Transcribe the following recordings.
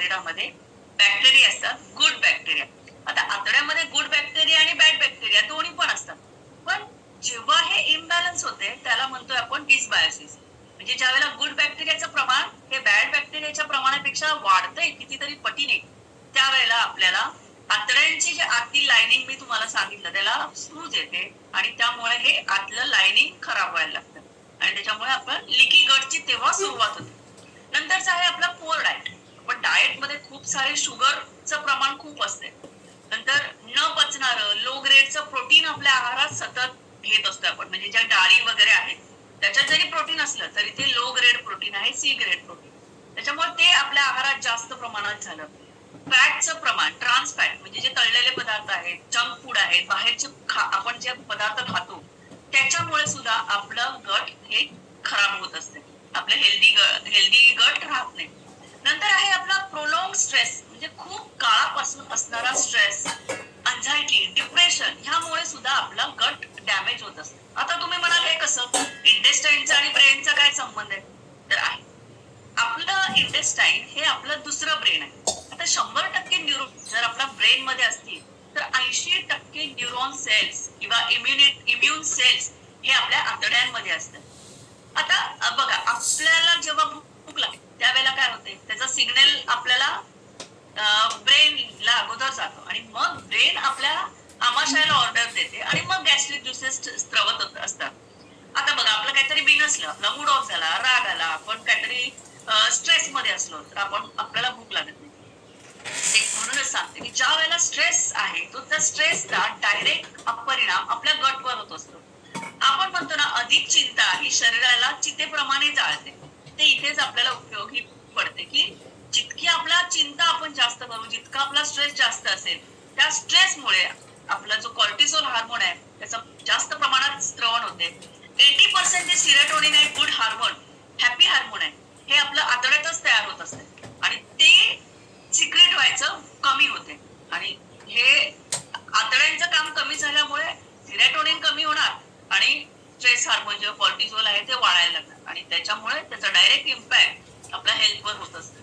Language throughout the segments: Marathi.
शरीरामध्ये बॅक्टेरिया असतात, गुड बॅक्टेरिया. आता आतड्यामध्ये गुड बॅक्टेरिया आणि बॅड बॅक्टेरिया दोन्ही पण असतात. पण जेव्हा हे इम्बॅलन्स होते त्याला म्हणतोय आपण डिसबायोसिस. म्हणजे ज्यावेळेला गुड बॅक्टेरियाचं प्रमाण हे बॅड बॅक्टेरियाच्या प्रमाणापेक्षा वाढतंय कितीतरी पटीने, त्यावेळेला आपल्याला आतड्यांची जी आतली लायनिंग मी तुम्हाला सांगितलं त्याला सूज येते आणि त्यामुळे हे आतलं लायनिंग खराब व्हायला लागतं आणि त्याच्यामुळे आपण लिकी गटची तेव्हा सुरुवात होते. नंतरचा आहे आपला पोअर डाएट. पण डाएट मध्ये खूप सारे शुगरचं प्रमाण खूप असते. नंतर न पचणारं लो ग्रेडचं प्रोटीन आपल्या आहारात सतत घेत असतो आपण. म्हणजे ज्या डाळी वगैरे आहेत त्याच्यात जरी प्रोटीन असलं तरी ते लो ग्रेड प्रोटीन आहे, सी ग्रेड प्रोटीन. त्याच्यामुळे ते आपल्या आहारात जास्त प्रमाणात झालं. फॅटचं प्रमाण, ट्रान्स फॅट म्हणजे जे तळलेले पदार्थ आहेत, जंक फूड आहेत, बाहेरचे आपण जे पदार्थ खातो त्याच्यामुळे सुद्धा आपलं गट हे खराब होत असते. आपलं हेल्दी गट राहत नाही. नंतर आहे आपला प्रोलॉंग स्ट्रेस, म्हणजे खूप काळापासून असणारा स्ट्रेस, अँझायटी, डिप्रेशन ह्यामुळे सुद्धा आपला गट डॅमेज होत असते. आता तुम्ही म्हणाल हे कसं, इंटेस्टाईनचा आणि ब्रेनचा काय संबंध आहे? तर आहे. आपलं इंटेस्टाईन हे आपलं दुसरं ब्रेन आहे. आता 100% न्यूरॉन जर आपल्या ब्रेन मध्ये असतील तर 80% न्यूरॉन सेल्स किंवा इम्युन सेल्स हे आपल्या आतड्यांमध्ये असतात. आता बघा, आपल्याला जेव्हा भूक लागते त्यावेळेला काय होते, त्याचा सिग्नल आपल्याला ब्रेनला अगोदर जातो आणि मग ब्रेन आपल्या आमाशयाला ऑर्डर देते आणि मग गॅस्ट्रिक ज्युसेस स्त्रवत असतात. आता बघा, आपलं काहीतरी बिनसलं, आपला मूड ऑफ झाला, राग आला, आपण काहीतरी स्ट्रेस मध्ये असलो तर आपल्याला भूक लागत नाही. म्हणूनच सांगते की ज्या वेळेला स्ट्रेस आहे तो त्या स्ट्रेसचा डायरेक्ट परिणाम आपल्या गटवर होत असतो. आपण म्हणतो ना, अधिक चिंता ही शरीराला चितेप्रमाणे जाळते. ते इथेच आपल्याला उपयोगी पडते की जितकी आपला चिंता आपण जास्त करू, जितका आपला स्ट्रेस जास्त असेल, त्या स्ट्रेसमुळे आपला जो कॉर्टिसोल हार्मोन आहे त्याचं जास्त प्रमाणात स्त्रवण होते. 80% जे सिरोटोनिन आहे, गुड हार्मोन, हॅपी हार्मोन आहे, हे आपलं आतड्यातच तयार होत असते आणि ते सिक्रेट व्हायचं कमी होते. आणि हे आतड्यांचं काम कमी झाल्यामुळे सिरोटोनिन कमी होणार आणि स्ट्रेस हार्मोन जे कॉर्टिसोल आहे ते वाढायला लागणार आणि त्याच्यामुळे त्याचा डायरेक्ट इम्पॅक्ट आपल्या हेल्थवर होत असतो.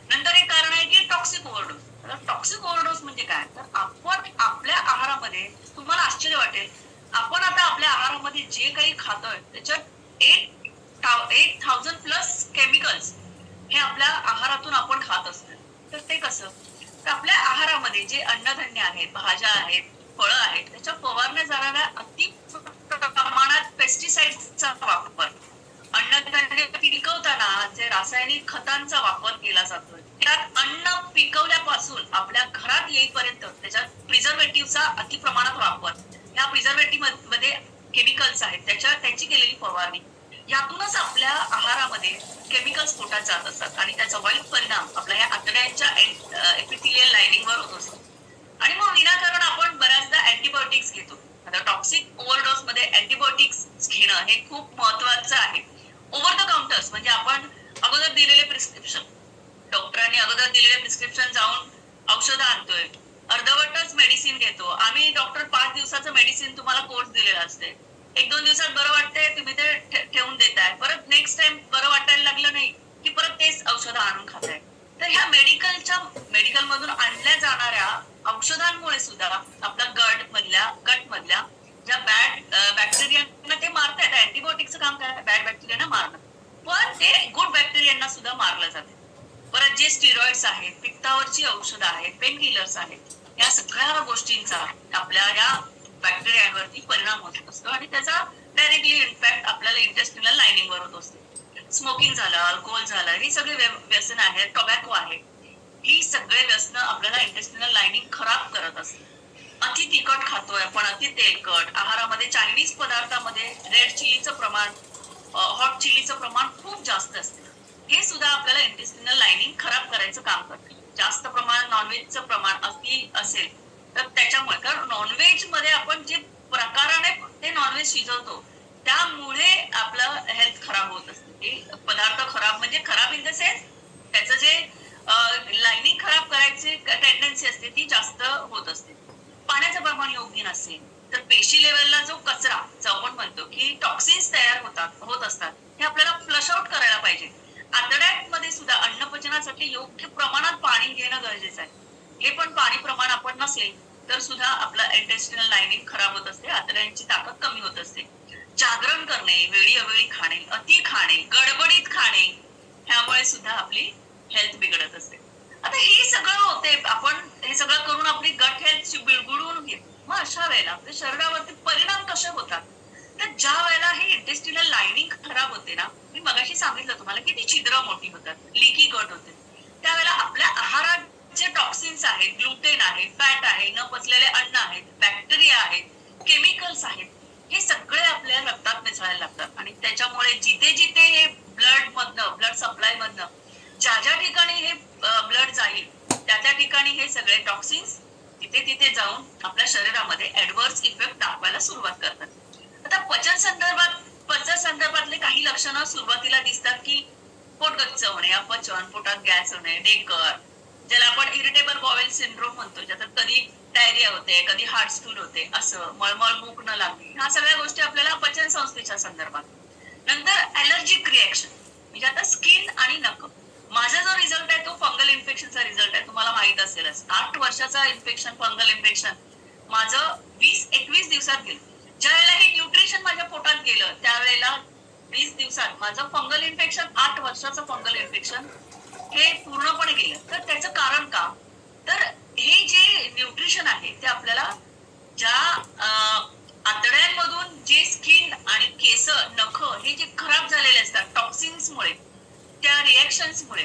नंतर एक कारण आहे की टॉक्सिक ओव्हरडोस. तर टॉक्सिक ओव्हरडोस म्हणजे काय, तर आपण आपल्या आहारामध्ये, तुम्हाला आश्चर्य वाटेल, आपण आता आपल्या आहारामध्ये जे काही खातोय त्याच्यात 8,000 प्लस केमिकल्स हे आपल्या आहारातून आपण खात असतो. तर ते कसं, तर आपल्या आहारामध्ये जे अन्नधान्य आहेत, भाज्या आहेत, फळं आहेत, त्याच्या फवारण्या जाणाऱ्या अति प्रमाणात पेस्टिसाइडचा वापर, अन्नधान्य पिकवताना जे रासायनिक खतांचा वापर केला जातोय, त्यात अन्न पिकवल्यापासून आपल्या घरात येईपर्यंत त्याच्यात प्रिझर्वेटिव्हचा अति प्रमाणात वापर, या प्रिझर्वेटिव्ह मध्ये केमिकल्स आहेत त्याची केलेली फवारणी, यातूनच आपल्या आहारामध्ये केमिकल्स पोटात जात असतात आणि त्याचा वाईट परिणाम आपल्या या आतड्यांच्या एपिथेलियल लायनिंगवर होत असतो. आणि मग विनाकारण आपण बऱ्याचदा अँटीबायोटिक्स घेतो. आता टॉक्सिक ओव्हरडोस मध्ये अँटीबायोटिक्स घेणं हे खूप महत्वाचं आहे. ओव्हर द काउंटर्स म्हणजे आपण अगोदर दिलेले प्रिस्क्रिप्शन, डॉक्टरांनी अगोदर दिलेले प्रिस्क्रिप्शन जाऊन औषधं आणतोय, अर्धवटच मेडिसिन घेतो आम्ही. डॉक्टर 5 दिवसाचं मेडिसिन तुम्हाला कोर्स दिलेला असते, 1-2 दिवसात बरं वाटतंय, तुम्ही ते ठेवून देताय, परत नेक्स्ट टाइम बरं वाटायला लागलं नाही की परत तेच औषधं आणून खाताय. तर ह्या मेडिकल मधून आणल्या जाणाऱ्या औषधांमुळे सुद्धा आपल्या गट मधल्या ज्या बॅड बॅक्टेरियांना ते मारतायत. अँटीबायोटिकचं काम काय, बॅड बॅक्टेरियांना मारणं, पण ते गुड बॅक्टेरियांना सुद्धा मारलं जाते. परत जे स्टिरॉइड्स आहेत, पित्तावरची औषधं आहेत, पेन किलर्स आहेत, या सगळ्या गोष्टींचा आपल्या या बॅक्टेरियांवरती परिणाम होत असतो आणि त्याचा डायरेक्टली इम्पॅक्ट आपल्याला इंटेस्टिनल लायनिंगवर होत असते. स्मोकिंग झालं, अल्कोहोल झालं, ही सगळी व्यसन आहेत, टोबॅको आहे, ही सगळे व्यसन आपल्याला इंटेस्टिनल लायनिंग खराब करत असते. अति तिखट खातोय आपण, अति तेलकट आहारामध्ये, चायनीज पदार्थामध्ये रेड चिलीचं प्रमाण, हॉट चिलीचं प्रमाण खूप जास्त असते. हे सुद्धा आपल्याला इंटेस्टिनल लायनिंग खराब करायचं काम करते. जास्त प्रमाणात नॉनव्हेजचं प्रमाण अति असेल तर त्याच्यामुळे, कारण नॉनव्हेज मध्ये आपण जे प्रकाराने ते नॉनव्हेज शिजवतो त्यामुळे आपलं हेल्थ खराब होत असते. ते पदार्थ खराब म्हणजे खराब इन द सेन्स त्याचं जे लायनिंग खराब करायची टेंडन्सी असते ती जास्त होत असते. पाण्याचं प्रमाण योग्य नसेल तर पेशी लेवलला जो कचरा, जो आपण म्हणतो की टॉक्सिन्स तयार होत असतात, हे आपल्याला फ्लश आउट करायला पाहिजे. आतड्यांमध्ये सुद्धा अन्नपचनात नियंत्रणासाठी योग्य प्रमाणात पाणी घेणं गरजेचं आहे. हे पण पाणी प्रमाण आपण नसेल तर सुद्धा आपलं इंटेस्टिनल लाइनिंग खराब होत असते, आतड्यांची ताकद कमी होत असते. जागरण करणे, वेळी अवेळी खाणे, अति खाणे, गडबडीत खाणे, ह्यामुळे सुद्धा आपली हेल्थ बिघडत असते. आता हे सगळं होते, आपण हे सगळं करून आपली गट हेल्थ बिघडवून घेतो. मग अशा वेळेला आपल्या शरीरावरती परिणाम कसे होतात? तर ज्या वेळेला हे इंटेस्टिनल लाइनिंग खराब होते ना, मी मगाशी सांगितलं तुम्हाला की ती छिद्र मोठी होतात, लिकी गट होते. त्यावेळेला आपल्या आहारात जे टॉक्सिन्स आहेत, ग्लुटेन आहे, फॅट आहे, न पचलेले अन्न आहेत, बॅक्टेरिया आहेत, केमिकल्स आहेत, हे सगळे आपल्या रक्तात मिसळायला लागतात आणि त्याच्यामुळे जिथे जिथे हे ब्लड सप्लाय मधनं ज्या ज्या ठिकाणी हे ब्लड जाईल त्या त्या ठिकाणी हे सगळे टॉक्सिन्स तिथे तिथे जाऊन आपल्या शरीरामध्ये ऍडव्हर्स इफेक्ट दाखवायला सुरुवात करतात. आता पचन संदर्भातले काही लक्षणं सुरुवातीला दिसतात की पोट गच्च होणे, अपचन, पोटात गॅस होणे, डेकर, ज्याला आपण इरिटेबल बॉवेल सिंड्रोम म्हणतो, ज्याच्यात कधी डायरिया होते, कधी हार्ट स्टूल होते, असं मळमळ, भूक न लागणे, ह्या सगळ्या गोष्टी आपल्याला पचन संस्थेच्या संदर्भात. नंतर ॲलर्जिक रिएक्शन, म्हणजे आता स्किन आणि नख. माझा जो रिझल्ट आहे तो फंगल इन्फेक्शनचा रिझल्ट आहे, तुम्हाला माहित असेलच. 8 वर्षाचा इन्फेक्शन, फंगल इन्फेक्शन माझं 20-21 दिवसात गेलं. ज्या वेळेला हे न्यूट्रिशन माझ्या पोटात गेलं त्यावेळेला 20 दिवसात माझं फंगल इन्फेक्शन, 8 वर्षाचं फंगल इन्फेक्शन हे पूर्णपणे गेलं. तर त्याचं कारण का? तर हे जे न्यूट्रिशन आहे ते आपल्याला ज्या आतड्यांमधून जे स्किन आणि केस, नख हे जे खराब झालेले असतात टॉक्सिन्समुळे, त्या रिएक्शन्समुळे,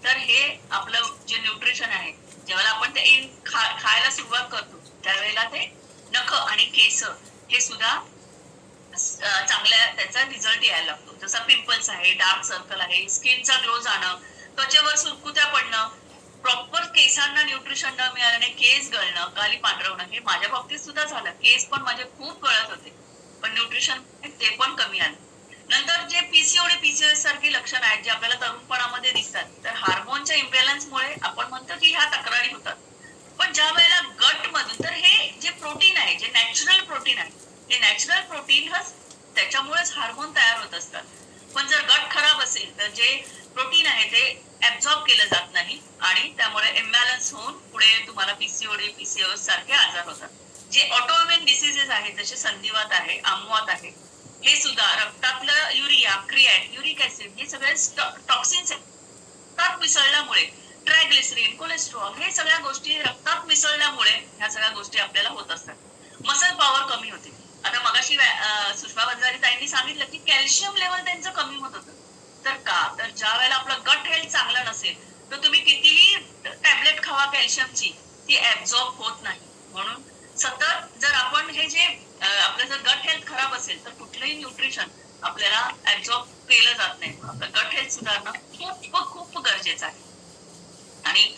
तर हे आपलं जे न्यूट्रिशन आहे ज्यावेळेला आपण ते खायला सुरुवात करतो त्यावेळेला ते नख आणि केस हे सुद्धा चांगल्या त्याचा रिझल्ट यायला लागतो. जसा पिंपल्स आहे, डार्क सर्कल आहे, स्किनचा ग्लो जाणं, त्वचेवर सुरकुत्या पडणं, प्रॉपर केसांना न्यूट्रिशन न मिळाल्याने केस गळणं, गाली पांढरवणं, हे माझ्या बाबतीत सुद्धा झालं. केस पण माझे खूप गळत होते, पण न्यूट्रिशन ते पण कमी आलं. नंतर जे पीसीओडी, पीसीओएस सारखी लक्षण आहेत जे आपल्याला तरुणपणामध्ये दिसतात, तर हार्मोनच्या इम्बॅलन्समुळे आपण म्हणतो की ह्या तक्रारी होतात. पण ज्या वेळेला गट मधून, तर हे जे प्रोटीन आहे, जे नॅचरल प्रोटीन आहे, हे नॅचरल प्रोटीन त्याच्यामुळेच हार्मोन तयार होत असतात. पण जर गट खराब असेल तर जे प्रोटीन आहे ते ऍब्झॉर्ब केलं जात नाही आणि त्यामुळे इम्बॅलन्स होऊन पुढे तुम्हाला पीसीओडी, पीसीओएस सारखे आजार होतात. जे ऑटोइम्युन डिसीजेस आहेत जसे संधिवात आहे, आमवात आहे, हे सुद्धा रक्तातलं युरिया, क्रिएट, युरिक ऍसिड, हे सगळे टॉक्सिन्स रक्तात मिसळल्यामुळे, ट्रायग्लिसरीन, कोलेस्ट्रॉल, हे सगळ्या गोष्टी रक्तात मिसळल्यामुळे ह्या सगळ्या गोष्टी आपल्याला होत असतात. मसल पॉवर कमी होते. आता मगाशी सुषमा बंजारी ताईंनी सांगितलं की कॅल्शियम लेवल त्यांचं कमी होत होतं. तर का? तर ज्या वेळेला आपलं गट हेल्थ चांगलं नसेल तर तुम्ही कितीही टॅबलेट खावा कॅल्शियमची, ती ऍब्झॉर्ब होत नाही. म्हणून सतत जर आपण हे जे आपलं जर गट हेल्थ खराब असेल तर कुठलंही न्यूट्रिशन आपल्याला ऍब्झॉर्ब केलं जात नाही. आपलं गट हेल्थ सुधारणं खूप खूप गरजेचं आहे. आणि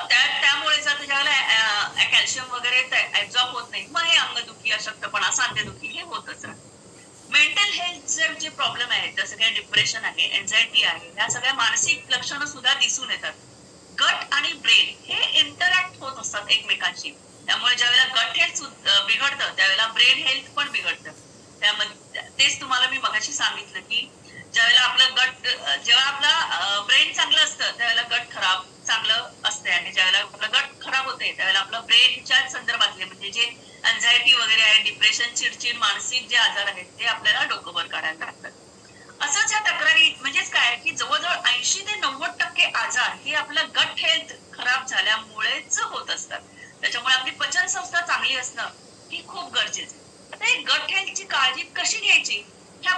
त्यामुळे जर त्याच्यावेळेला कॅल्शियम वगैरे ऍब्झॉर्ब होत नाही, मग हे अंगदुखी, अशक्तपणा, सांधेदुखी हे होतच राहतं. मेंटल हेल्थचे जे प्रॉब्लेम आहेत, जसं काही डिप्रेशन आहे, एन्झायटी आहे, या सगळ्या मानसिक लक्षणं सुद्धा दिसून येतात. गट आणि ब्रेन हे इंटरॅक्ट होत असतात एकमेकांशी. त्यामुळे ज्यावेळेला गट हेल्थ बिघडतं त्यावेळेला ब्रेन हेल्थ पण बिघडतं. त्यामध्ये तेच तुम्हाला मी मगाशी सांगितलं की ज्यावेळेला आपलं गट, जेव्हा आपला ब्रेन चांगलं असतं त्यावेळेला गट खराब चांगलं असते आणि ज्यावेळेला आपलं गट खराब होते त्यावेळेला आपलं ब्रेनच्या संदर्भातले म्हणजे जे अँझायटी वगैरे आहे, डिप्रेशन, चिडचिड, मानसिक जे आजार आहेत ते आपल्याला डोकं वर काढायला लागतात. असंच या तक्रारी म्हणजेच काय की जवळजवळ 80 ते 90% आजार हे आपलं गट हेल्थ खराब झाल्यामुळेच होत असतात. त्याच्यामुळे आपली पचन संस्था चांगली असणं ही खूप गरजेचं आहे. आता हे गट हेल्थची काळजी कशी घ्यायची ह्या,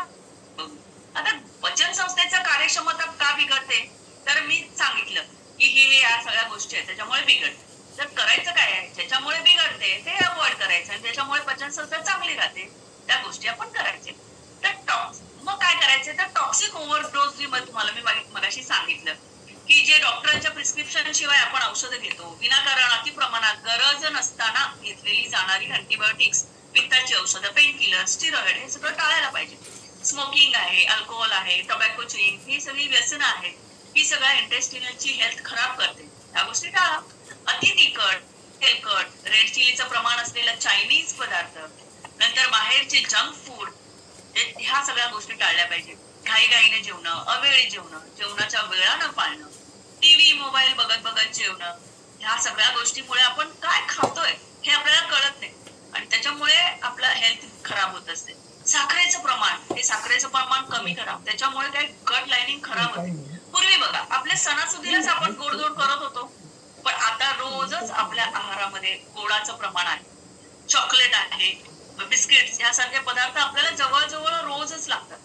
आता पचन संस्थेचं कार्यक्षमता का बिघडते तर मी सांगितलं की हे या सगळ्या गोष्टी आहेत त्याच्यामुळे बिघडते. तर करायचं काय आहे, ज्याच्यामुळे बिघडते ते अवॉइड करायचं आणि त्याच्यामुळे पचन संस्था चांगली राहते त्या गोष्टी आपण करायचे. तर मग काय करायचे, तर टॉक्सिक ओव्हरडोस जी तुम्हाला मी मगाशी सांगितलं की जे डॉक्टरांच्या प्रिस्क्रिप्शन शिवाय आपण औषधं घेतो, विनाकारण अति प्रमाणात गरज नसताना घेतलेली जाणारी अँटीबायोटिक्स, पित्ताची औषधं, पेन किलर, स्टिरॉइड, हे सगळं टाळायला पाहिजे. स्मोकिंग आहे, अल्कोहोल आहे, टोबॅको च्युइंग, ही सगळी व्यसनं आहेत, ही सगळ्या इंटेस्टिनलची हेल्थ खराब करते. त्या गोष्टी टाळा. अति तिखट, तेलकट, रेड चिलीचं प्रमाण असलेला चायनीज पदार्थ, नंतर बाहेरचे जंक फूड, ह्या सगळ्या गोष्टी टाळल्या पाहिजे. घाईघाईने जेवणं, अवेळी जेवणं, जेवणाच्या वेळा न पाळणं, टीव्ही टीव्ही मोबाईल बघत बघत जेवणं, ह्या सगळ्या गोष्टीमुळे आपण काय खातोय हे आपल्याला कळत नाही आणि त्याच्यामुळे आपलं हेल्थ खराब होत असते. साखरेचं प्रमाण कमी करा, त्याच्यामुळे काय गट लाइनिंग खराब होते. पूर्वी बघा आपल्या सणासुदीलाच आपण गोडधोड करत होतो, पण आता रोजच आपल्या आहारामध्ये गोडाचं प्रमाण आहे. चॉकलेट आहे, बिस्किट्स यासारखे पदार्थ आपल्याला जवळजवळ रोजच लागतात.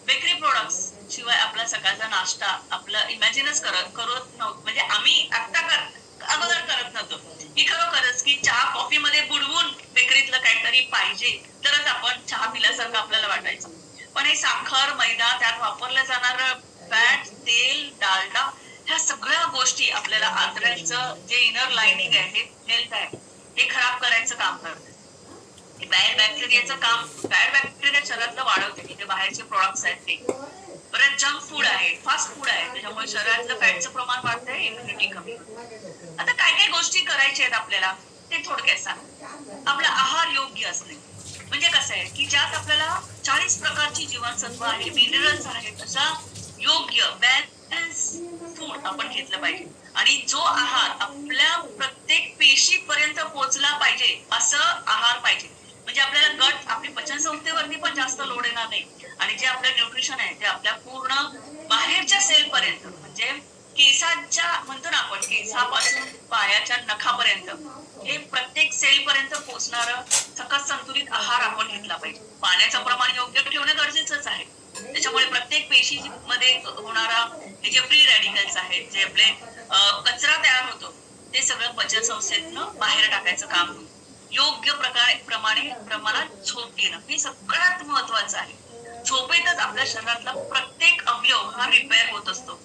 बेकरी प्रोडक्ट्स शिवाय आपला सकाळचा नाश्ता आपलं इमॅजिनच करत नव्हतं. म्हणजे आम्ही अगोदर करत नव्हतो की खरोखरच की चहा कॉफी मध्ये बुडवून बेकरीतलं काहीतरी पाहिजे तरच आपण चहा पिल्यासारखं आपल्याला वाटायचं. पण हे साखर, मैदा, त्यात वापरलं जाणार फॅट, तेल, डालडा ह्या सगळ्या गोष्टी आपल्याला आतड्यांचं जे इनर लाइनिंग आहे, हेल्थ आहे, हे खराब करायचं काम करतात. बॅड बॅक्टेरिया शरीरातलं वाढवते, ते बाहेरचे प्रोडक्ट्स आहेत ते. परत जंक फूड आहे, फास्ट फूड आहे, त्याच्यामुळे शरीरातलं फॅटचं प्रमाण वाढतंय, इम्युनिटी कमी होते. आता काय काय गोष्टी करायच्या आहेत आपल्याला ते थोडक्यात सांग. आपला आहार योग्य असणे म्हणजे कसं आहे की ज्यात आपल्याला 40 प्रकारची जीवनसत्व आहे, मिनरल्स आहेत, असा योग्य बॅलन्स फूड आपण घेतलं पाहिजे. आणि जो आहार आपल्या प्रत्येक पेशीपर्यंत पोहोचला पाहिजे असं आहार पाहिजे. म्हणजे आपल्याला गट आपली पचनसंस्थेवरती पण जास्त लोड येणार नाही आणि जे आपलं न्यूट्रिशन आहे ते आपल्या पूर्ण बाहेरच्या सेल पर्यंत, म्हणजे केसाच्या म्हणतो ना आपण, केसापासून पायाच्या नखापर्यंत हे प्रत्येक सेल पर्यंत पोहोचणार सकस संतुलित आहार आपण घेतला पाहिजे. पाण्याचं प्रमाण योग्य ठेवणं गरजेचंच आहे. त्याच्यामुळे प्रत्येक पेशी मध्ये होणारा हे जे फ्री रॅडिकल्स आहेत, जे आपले कचरा तयार होतो, ते सगळं पचन संस्थेतनं बाहेर टाकायचं काम होईल. योग्य प्रमाणात झोप घेणं हे सगळ्यात महत्वाचं आहे. झोपेतच आपल्या शरीरातला प्रत्येक अवयव हा रिपेअर होत असतो.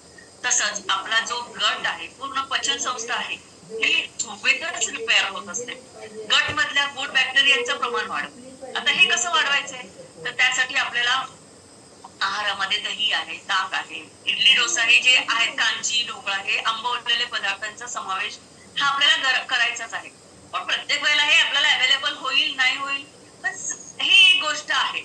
तसंच आपला जो गट आहे, पूर्ण पचन संस्था आहे, हे झोपेतच रिपेअर होत असते. गट मधल्या गुड बॅक्टेरियाचं प्रमाण वाढतं. आता हे कसं वाढवायचंय, तर त्यासाठी आपल्याला आहारामध्ये दही आहे, ताक आहे, इडली डोसा हे जे आहेत, कांजी, ढोकळा हे आंबवलेले पदार्थांचा समावेश हा आपल्याला करायचाच आहे. पण प्रत्येक वेळेला हे आपल्याला अवेलेबल होईल नाही होईल, पण ही एक गोष्ट आहे.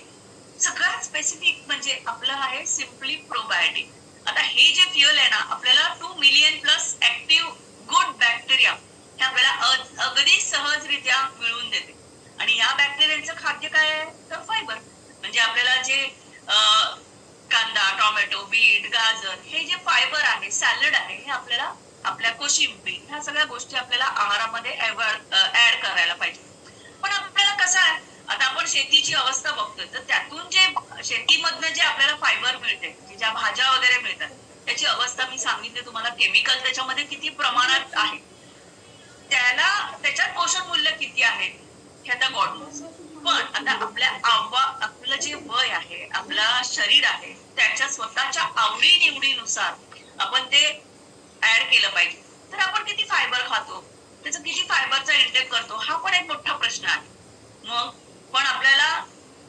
सगळ्यात स्पेसिफिक म्हणजे आपलं आहे सिम्पली प्रोबायोटिक. आता हे जे फ्युअल आहे ना, आपल्याला 2 million plus active good bacteria हे आपल्याला अगदी सहजरित्या मिळवून देते. आणि या बॅक्टेरियांचं खाद्य काय आहे, तर फायबर. म्हणजे आपल्याला जे कांदा, टोमॅटो, बीट, गाजर हे जे फायबर आहे, सॅलड आहे, हे आपल्याला आपल्या कोशिंबीर ह्या सगळ्या गोष्टी आपल्याला आहारामध्ये ऍड करायला पाहिजे. पण आपल्याला कसं आहे, आता आपण शेतीची अवस्था बघतोय, तर त्यातून जे शेतीमधनं जे आपल्याला फायबर मिळते, ज्या भाज्या वगैरे मिळतात, त्याची अवस्था मी सांगितली तुम्हाला. केमिकल त्याच्यामध्ये किती प्रमाणात आहे, त्याच्यात पोषण मूल्य किती आहे हे आता गॉड नोज. पण आता आपलं जे वय आहे, आपलं शरीर आहे, त्याच्या स्वतःच्या आवडी निवडीनुसार आपण ते ऍड केलं पाहिजे. तर आपण किती फायबर खातो, त्याचं किती फायबरचा इंटेक करतो, हा पण एक मोठा प्रश्न आहे. मग पण आपल्याला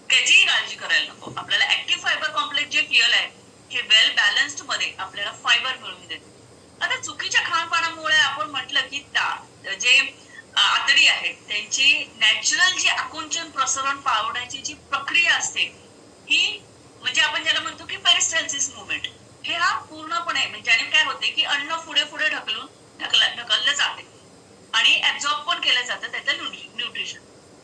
त्याचीही काळजी करायला नको. आपल्याला ऍक्टिव्ह फायबर कॉम्प्लेक्स जे फ्युअल आहे, हे वेल बॅलन्स्ड मध्ये आपल्याला फायबर मिळवून देते. आता चुकीच्या खानपानामुळे आपण म्हटलं की जे आतडी आहेत, त्यांची नॅचरल जी आकुंचन प्रसरण पावण्याची जी प्रक्रिया असते, ही म्हणजे आपण ज्याला म्हणतो की पेरिस्टॅल्सिस मुवमेंट, हे हा पूर्णपणे म्हणजे आणि काय होते की अन्न पुढे पुढे ढकललं जाते आणि ऍब्झॉर्ब पण केलं जातं त्याचं न्यूट्रिशन.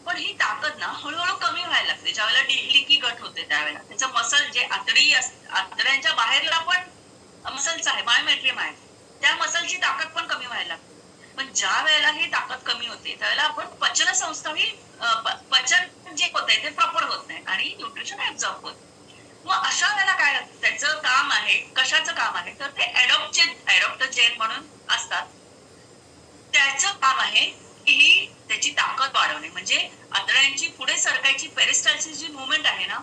पण ही ताकद ना हळूहळू कमी व्हायला लागते ज्यावेळेला लिकी गट होते, त्यावेळेला त्याचं मसल जे आतड्यांच्या बाहेरला पण मसल्स आहे, मायोमेट्रियम आहे, त्या मसलची ताकद पण कमी व्हायला लागते. पण ज्या वेळेला ही ताकद कमी होते त्यावेळेला आपण पचन संस्था ही पचन जे होत आहे ते प्रॉपर होत नाही आणि न्यूट्रिशन ऍब्झॉर्ब होत. मग अशा वेळेला काय त्याचं काम आहे, कशाचं काम आहे, तर ते ऍडॉप्टोजेन म्हणून असतात. त्याचं काम आहे की ही त्याची ताकद वाढवणे, म्हणजे आतड्यांची पुढे सरकायची पेरिस्टाल्सिस जी मुवमेंट आहे ना,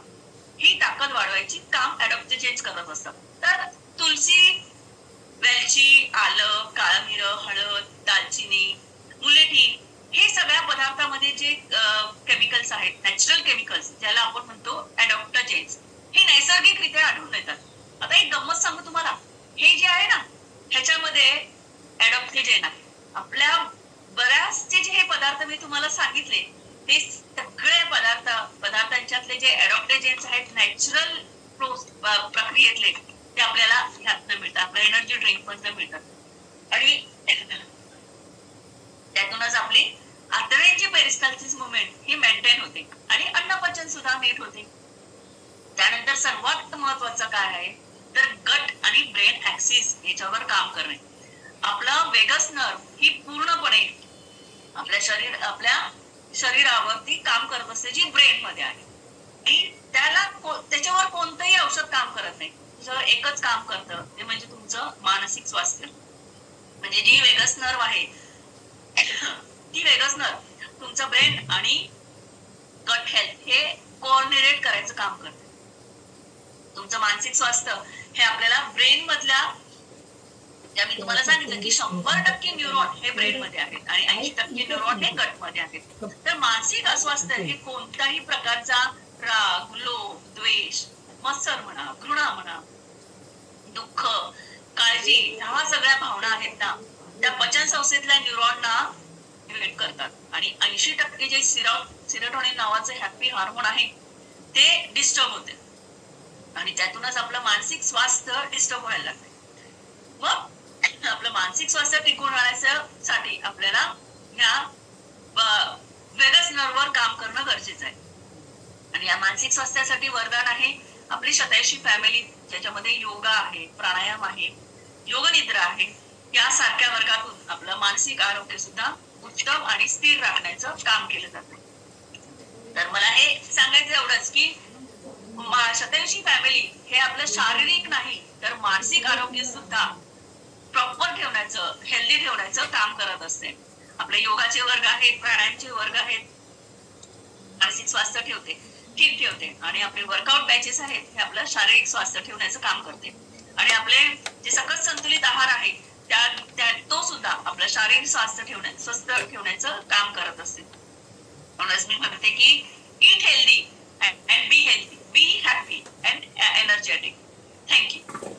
ही ताकद वाढवायची काम ऍडॉप्टोजेन्स करत असतात. तर तुलसी, वेलची, आलं, काळं मिरं, हळद, दालचिनी, मुलेठी हे सगळ्या पदार्थामध्ये जे केमिकल्स आहेत, नॅचरल केमिकल्स ज्याला आपण म्हणतो ऍडॉप्टोजेन्स, हे नैसर्गिकरित्या आढळून येतात. आता एक गंमत सांगू तुम्हाला, हे जे आहे ना, ह्याच्यामध्ये ऍडॉप्टोजेन आहे. आपल्या बऱ्याचचे जे हे पदार्थ मी तुम्हाला सांगितले, ते सगळे पदार्थांच्यातले जे ऍडॉप्टोजेन्स आहेत नॅचरल प्रक्रियेतले, ते आपल्याला ह्यातनं मिळतात, आपल्या एनर्जी ड्रिंक मधनं मिळतात. आणि त्यातूनच आपली आतड्यांची पेरिस्टाल्सिस मुवमेंट ही मेंटेन होते आणि अन्नपचन सुद्धा नीट होते. त्यानंतर सर्वात महत्वाचं काय आहे तर गट आणि ब्रेन ऍक्सिस याच्यावर काम करणे. आपलं वेगस नर्व ही पूर्णपणे आपल्या शरीरावरती काम करत असते जी ब्रेन मध्ये आहे आणि त्याच्यावर कोणतंही औषध काम करत नाही. त्याच्यावर एकच काम करतं ते म्हणजे तुमचं मानसिक स्वास्थ्य. म्हणजे जी वेगस नर्व आहे ती वेगस नर्व तुमचं ब्रेन आणि गट हेल्थ हे कोऑर्डिनेट करायचं काम करते. तुमचं मानसिक स्वास्थ्य हे आपल्याला ब्रेन मधल्या ज्या मी तुम्हाला सांगितलं की 100% न्यूरॉन हे ब्रेन मध्ये आहेत आणि 80% न्यूरॉन हे गट मध्ये आहेत. तर मानसिक अस्वास्थ्य हे कोणत्याही प्रकारचा राग, लोभ, द्वेष, मत्सर म्हणा, घृणा म्हणा, दुःख, काळजी ह्या सगळ्या भावना आहेत ना त्या पचन संस्थेतल्या न्यूरॉनना इफेक्ट करतात आणि 80% जे सिरोटोनिन नावाचं हॅपी हार्मोन आहे ते डिस्टर्ब होते आणि त्यातूनच आपलं मानसिक स्वास्थ्य डिस्टर्ब व्हायला लागते. मग आपलं मानसिक स्वास्थ्य टिकून राहण्यासाठी आपल्याला ह्या वेगस नर्ववर काम करणं गरजेचं आहे. आणि या मानसिक स्वास्थ्यासाठी वरदान आहे आपली शतायुषी फॅमिली ज्याच्यामध्ये योगा आहे, प्राणायाम आहे, योग निद्रा आहे. यासारख्या वर्गातून आपलं मानसिक आरोग्य सुद्धा उत्तम आणि स्थिर राखण्याचं काम केलं जातं. तर मला हे सांगायचं एवढंच की शतायुषी फॅमिली हे आपलं शारीरिक नाही तर मानसिक आरोग्य सुद्धा प्रॉपर ठेवण्याचं, हेल्दी ठेवण्याचं काम करत असते. आपले योगाचे वर्ग आहेत, प्राणायामचे वर्ग आहेत, मानसिक स्वास्थ्य ठीक ठेवते आणि आपले वर्कआउट बॅचेस आहेत हे आपलं शारीरिक स्वास्थ्य ठेवण्याचं काम करते आणि आपले जे सकस संतुलित आहार आहे तो सुद्धा आपलं शारीरिक स्वास्थ्य स्वस्थ ठेवण्याचं काम करत असते. म्हणूनच मी म्हणते की eat healthy and be healthy, be happy and energetic. Thank you.